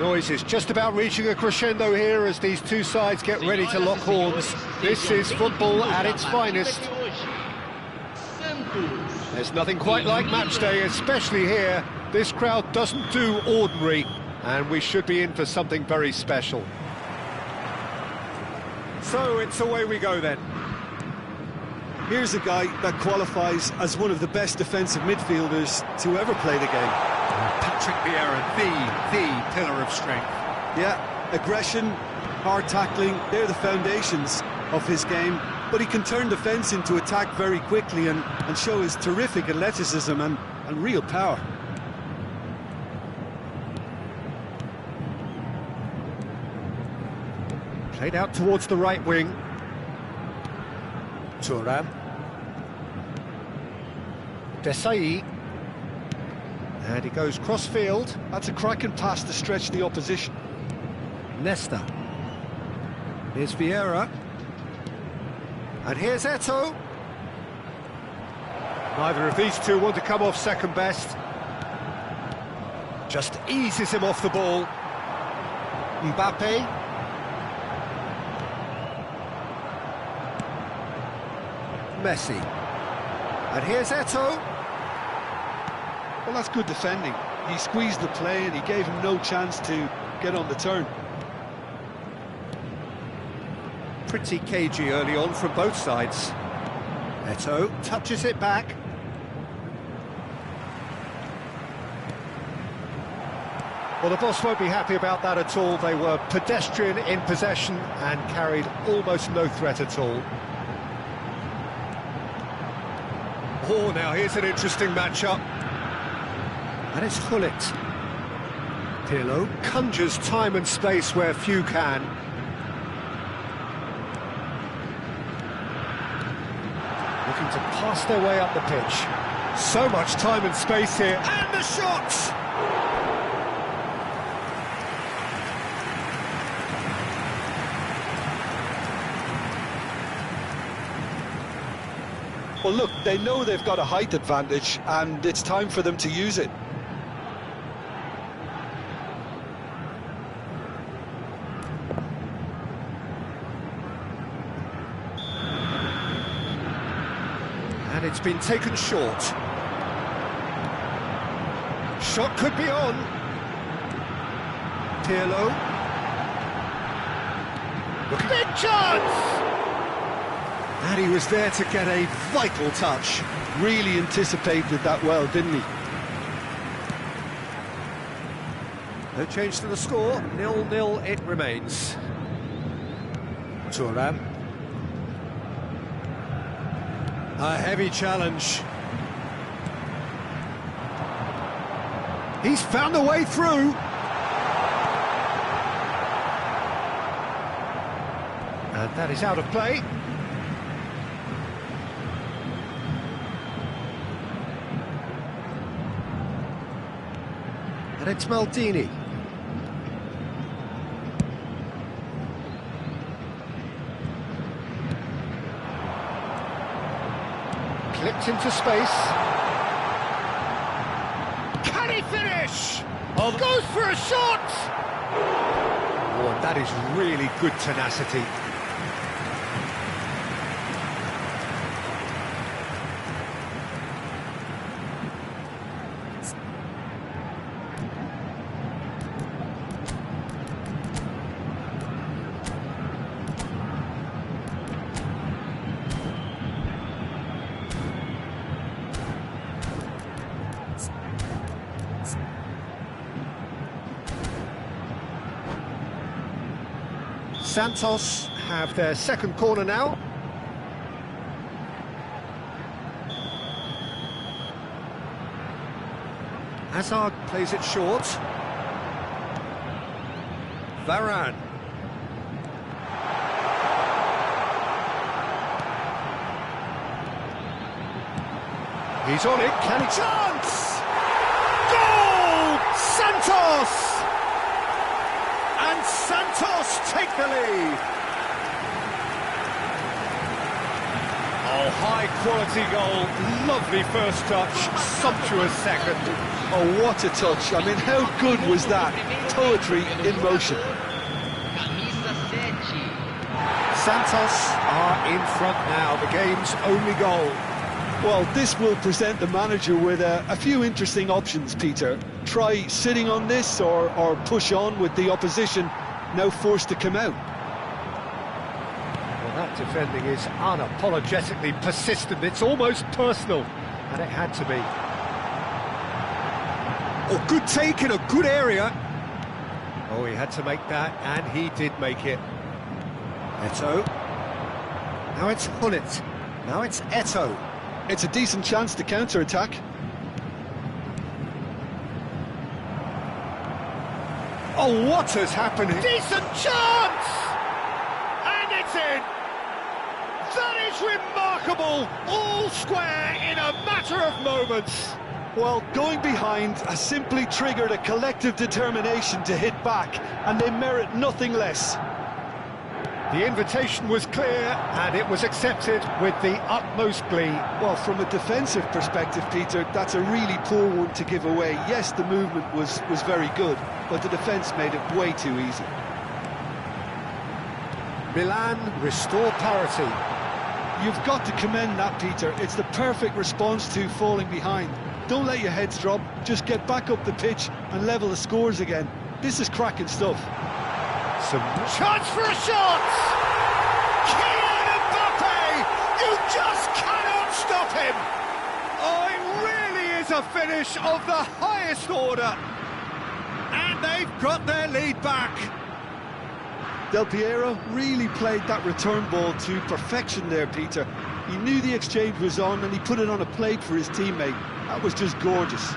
noise is just about reaching a crescendo here as these two sides get ready to lock horns. This is football at its finest. There's nothing quite like match day, especially here. This crowd doesn't do ordinary, and we should be in for something very special. So it's away we go then. Here's a guy that qualifies as one of the best defensive midfielders to ever play the game. Patrick Vieira, the pillar of strength. Yeah, aggression, hard tackling, they're the foundations of his game. But he can turn defence into attack very quickly and show his terrific athleticism and real power. Played out towards the right wing. Thuram. Desai. And he goes cross-field. That's a cracking pass to stretch the opposition. Nesta. Here's Vieira. And here's Eto'o. Neither of these two want to come off second best. Just eases him off the ball. Mbappe. Messi. And here's Eto'o. Well, that's good defending. He squeezed the play and he gave him no chance to get on the turn. Pretty cagey early on from both sides. Eto'o touches it back. Well, the boss won't be happy about that at all. They were pedestrian in possession and carried almost no threat at all. Oh, now here's an interesting matchup. And it's Gullit. Pirlo conjures time and space where few can. Looking to pass their way up the pitch. So much time and space here. And the shot! Well, look, they know they've got a height advantage, and it's time for them to use it. And it's been taken short. Shot could be on. Pirlo. Look at big chance! And he was there to get a vital touch. Really anticipated that well, didn't he? No change to the score, 0-0 it remains. Thuram. A heavy challenge. He's found a way through. And that is out of play. And it's Maldini. Clipped into space. Can he finish? Oh, goes for a shot! Oh, that is really good tenacity. Santos have their second corner now. Hazard plays it short. Varane. He's on it, can he? Chance! Goal! Santos! And Santos take the lead. Oh, high-quality goal. Lovely first touch, sumptuous second. Oh, what a touch. I mean, how good was that? Poetry in motion. Santos are in front now, the game's only goal. Well, this will present the manager with a few interesting options, Peter. Try sitting on this or push on with the opposition now forced to come out. Well, that defending is unapologetically persistent. It's almost personal, and it had to be. Oh, good take in a good area. Oh, he had to make that, and he did make it. Eto'o. Now it's Hullet. Now it's Eto'o. It's a decent chance to counter-attack. Oh, what has happened? Decent chance! And it's in! That is remarkable! All square in a matter of moments. Well, going behind has simply triggered a collective determination to hit back, and they merit nothing less. The invitation was clear, and it was accepted with the utmost glee. Well, from a defensive perspective, Peter, that's a really poor one to give away. Yes, the movement was very good, but the defence made it way too easy. Milan restore parity. You've got to commend that, Peter. It's the perfect response to falling behind. Don't let your heads drop, just get back up the pitch and level the scores again. This is cracking stuff. Some chance for a shot! Kylian Mbappe! You just cannot stop him! Oh, it really is a finish of the highest order! And they've got their lead back. Del Piero really played that return ball to perfection there, Peter. He knew the exchange was on and he put it on a plate for his teammate. That was just gorgeous.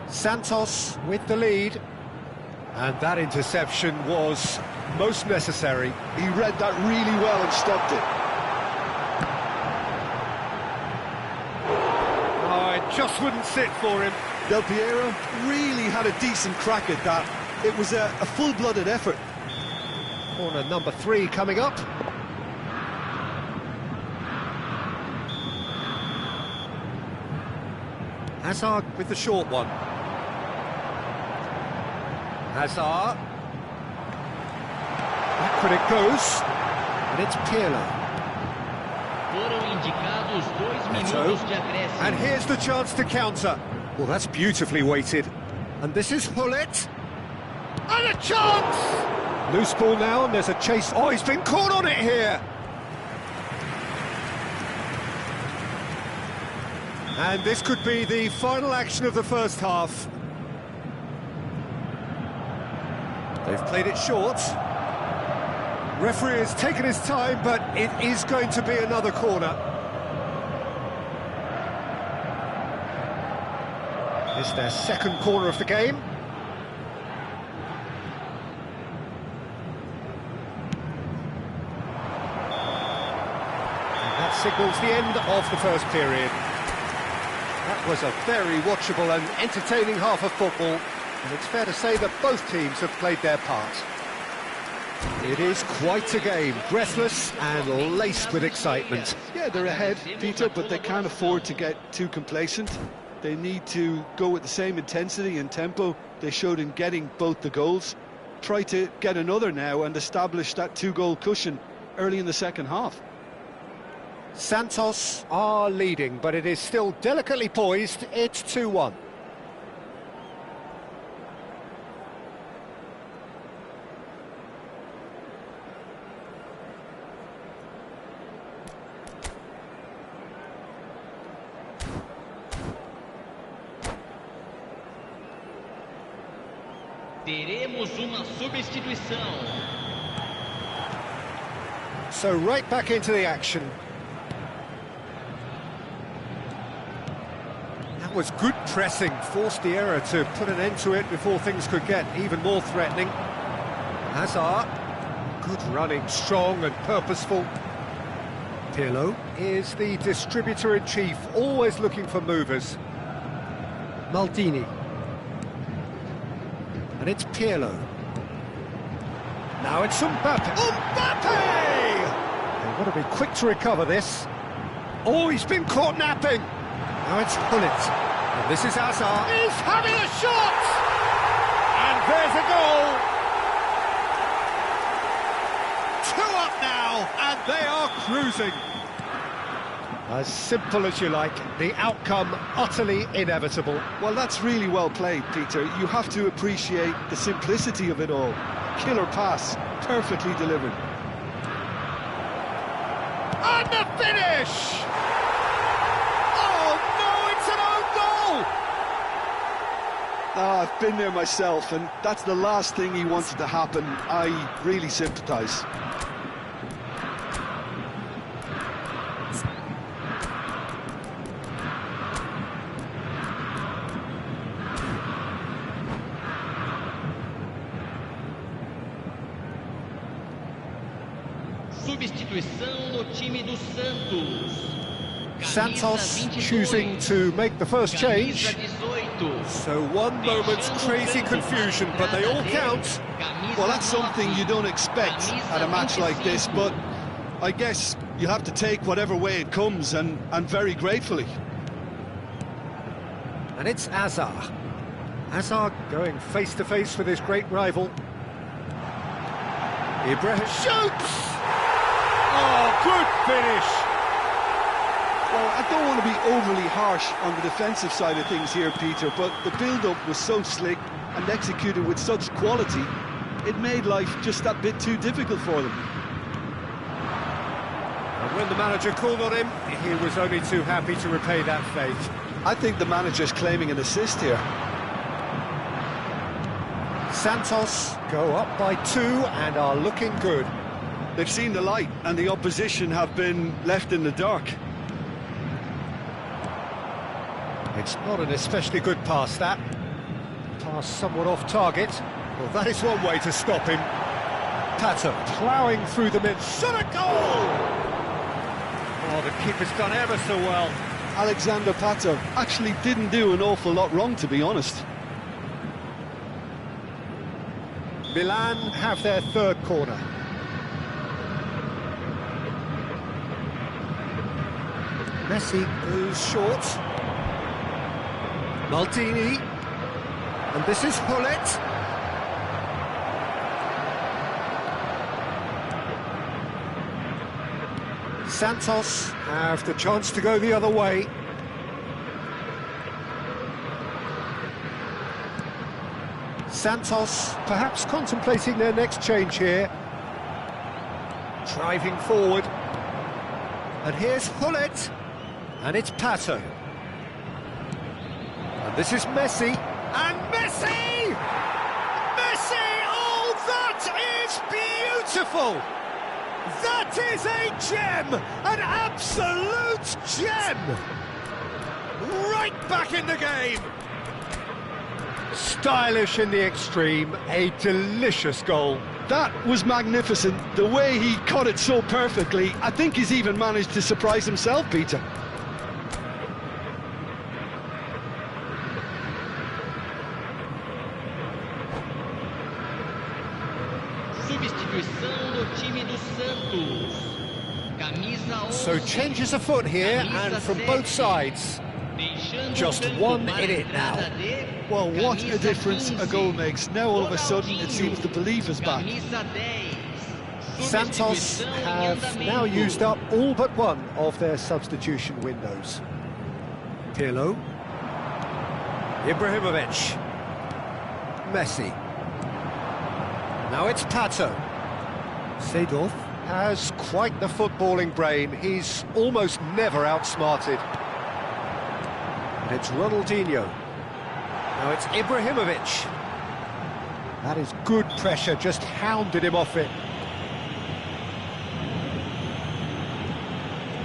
Santos with the lead, and that interception was most necessary. He read that really well and stopped it. Oh, it just wouldn't sit for him. Del Piero really had a decent crack at that. It was a full-blooded effort. Corner number 3 coming up. Hazard with the short one. Hazard. Backward it goes. And it's Pirlo. And here's the chance to counter. Well, that's beautifully weighted. And this is Hullet. And a chance! Loose ball now, and there's a chase. Oh, he's been caught on it here. And this could be the final action of the first half. They've played it short. Referee has taken his time, but it is going to be another corner. It's their second corner of the game. And that signals the end of the first period. That was a very watchable and entertaining half of football. And it's fair to say that both teams have played their part. It is quite a game, breathless and laced with excitement. Yeah, they're ahead, Peter, but they can't afford to get too complacent. They need to go with the same intensity and tempo they showed in getting both the goals. Try to get another now and establish that 2-goal cushion early in the second half. Santos are leading, but it is still delicately poised. It's 2-1. Teremos uma substituição. So right back into the action. That was good pressing, forced the error to put an end to it before things could get even more threatening. Hazard, good running, strong and purposeful. Pirlo is the distributor-in-chief, always looking for movers. Maldini. And it's Pirlo. Now it's Mbappe. Mbappe! They've got to be quick to recover this. Oh, he's been caught napping. Now it's Gullit. And this is Hazard. He's having a shot! And there's a goal! 2 up now, and they are cruising. As simple as you like, the outcome utterly inevitable. Well, that's really well played, Peter. You have to appreciate the simplicity of it all. Killer pass, perfectly delivered. And the finish! Oh no, it's an own goal! Ah, I've been there myself, and that's the last thing he wanted to happen. I really sympathise. Substituição no time do Santos. Santos choosing to make the first change. So one moment's crazy confusion, but they all count. Well, that's something you don't expect at a match like this, but I guess you'll have to take whatever way it comes, and very gratefully. And it's Hazard. Hazard going face-to-face with his great rival. Ibrahim shoots! Oh, good finish! Well, I don't want to be overly harsh on the defensive side of things here, Peter, but the build-up was so slick and executed with such quality, it made life just that bit too difficult for them. And when the manager called on him, he was only too happy to repay that fate. I think the manager's claiming an assist here. Santos go up by 2 and are looking good. They've seen the light, and the opposition have been left in the dark. It's not an especially good pass, that. Pass somewhat off target. Well, that is one way to stop him. Pato ploughing through the mid. Shot a goal! Oh, the keeper's done ever so well. Alexander Pato actually didn't do an awful lot wrong, to be honest. Milan have their 3rd corner. Messi goes short. Maldini. And this is Gullit. Santos have the chance to go the other way. Santos perhaps contemplating their next change here. Driving forward. And here's Gullit. And it's Pato. And this is Messi. And Messi! Messi! Oh, that is beautiful! That is a gem! An absolute gem! Right back in the game! Stylish in the extreme, a delicious goal. That was magnificent. The way he caught it so perfectly, I think he's even managed to surprise himself, Peter. Substituição no time do Santos. Camisa 11. So changes afoot here, and from both sides. Just 1 in it now. Well, what a difference a goal makes. Now all of a sudden it seems the belief is back. Santos have now used up all but one of their substitution windows. Pirlo. Ibrahimovic. Messi. Now it's Pato. Seedorf has quite the footballing brain. He's almost never outsmarted. And it's Ronaldinho. Now it's Ibrahimovic. That is good pressure, just hounded him off it.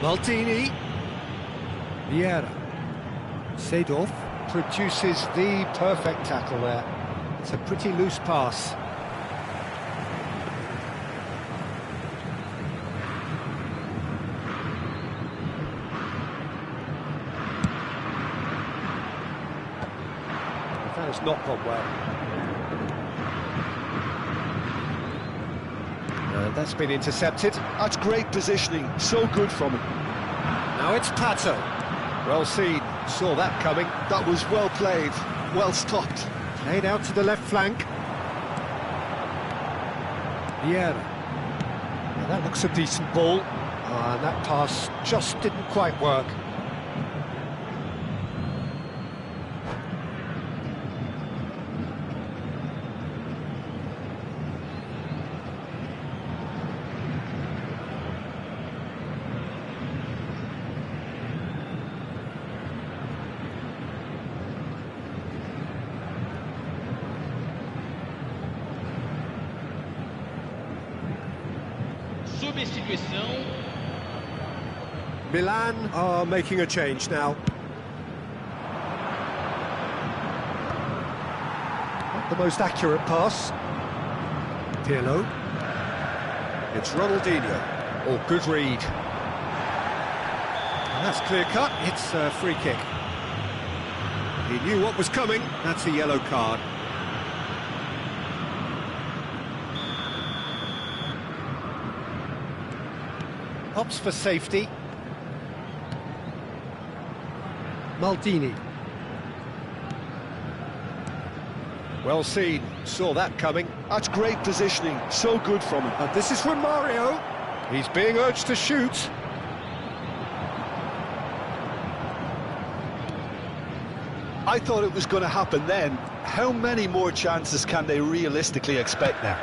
Maldini. Vieira. Seedorf produces the perfect tackle there. It's a pretty loose pass. That has not gone well. And that's been intercepted. That's great positioning, so good from him. Now it's Pato. Well seen, saw that coming. That was well played, well stopped. Played out to the left flank. Vieira. Now that looks a decent ball. And that pass just didn't quite work. Substituição. Milan are making a change now. Not the most accurate pass. Pirlo. It's Ronaldinho. Oh, good read. And that's clear cut. It's a free kick. He knew what was coming. That's a yellow card. Opts for safety. Maldini. Well seen, saw that coming. That's great positioning, so good from him. And this is from Mario. He's being urged to shoot. I thought it was going to happen then. How many more chances can they realistically expect now?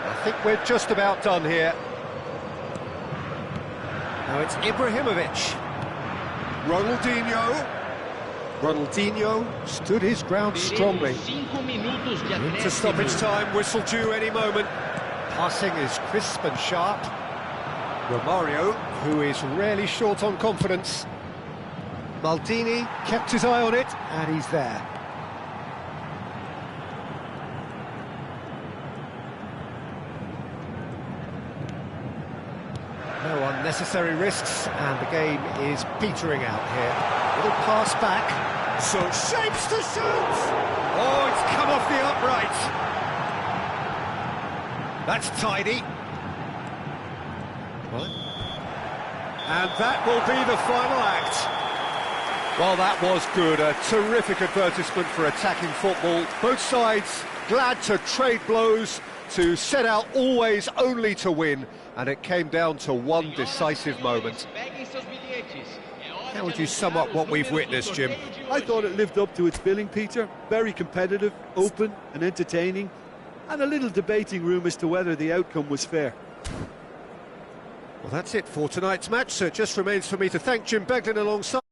I think we're just about done here. Now it's Ibrahimovic. Ronaldinho. Ronaldinho stood his ground strongly. Into stoppage time, whistle due any moment. Passing is crisp and sharp. Romario, who is rarely short on confidence. Maldini kept his eye on it, and he's there. No unnecessary risks, and the game is petering out here. Little pass back. So shapes to shoot! Oh, it's come off the upright. That's tidy. What? And that will be the final act. Well, that was good. A terrific advertisement for attacking football. Both sides glad to trade blows, to set out always only to win, and it came down to one decisive moment. How would you sum up what we've witnessed, Jim? I thought it lived up to its billing, Peter. Very competitive, open and entertaining, and a little debating room as to whether the outcome was fair. Well, that's it for tonight's match, so it just remains for me to thank Jim Beglin alongside.